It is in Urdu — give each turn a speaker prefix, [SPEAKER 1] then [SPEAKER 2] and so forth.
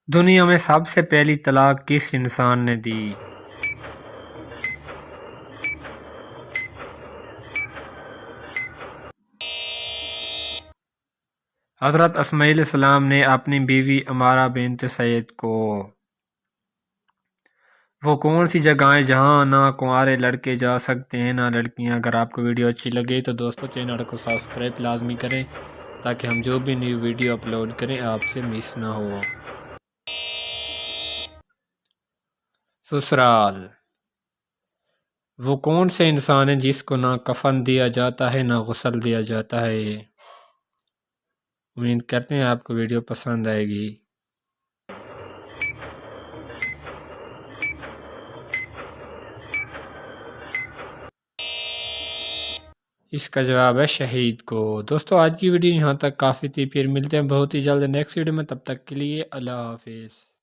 [SPEAKER 1] دنیا میں سب سے پہلی طلاق کس انسان نے دی؟ حضرت اسماعیل علیہ السلام نے اپنی بیوی عمارہ بنت سعید کو۔ وہ کون سی جگہیں جہاں نہ کنوارے لڑکے جا سکتے ہیں نہ لڑکیاں؟ اگر آپ کو ویڈیو اچھی لگے تو دوستو چینل کو سبسکرائب لازمی کریں تاکہ ہم جو بھی نیو ویڈیو اپلوڈ کریں آپ سے مس نہ ہو۔ سسرال۔ وہ کون سے انسان ہے جس کو نہ کفن دیا جاتا ہے نہ غسل دیا جاتا ہے؟ امید کرتے ہیں آپ کو ویڈیو پسند آئے گی۔ اس کا جواب ہے شہید کو۔ دوستو آج کی ویڈیو یہاں تک کافی تھی، پھر ملتے ہیں بہت ہی جلد نیکسٹ ویڈیو میں، تب تک کے لیے اللہ حافظ۔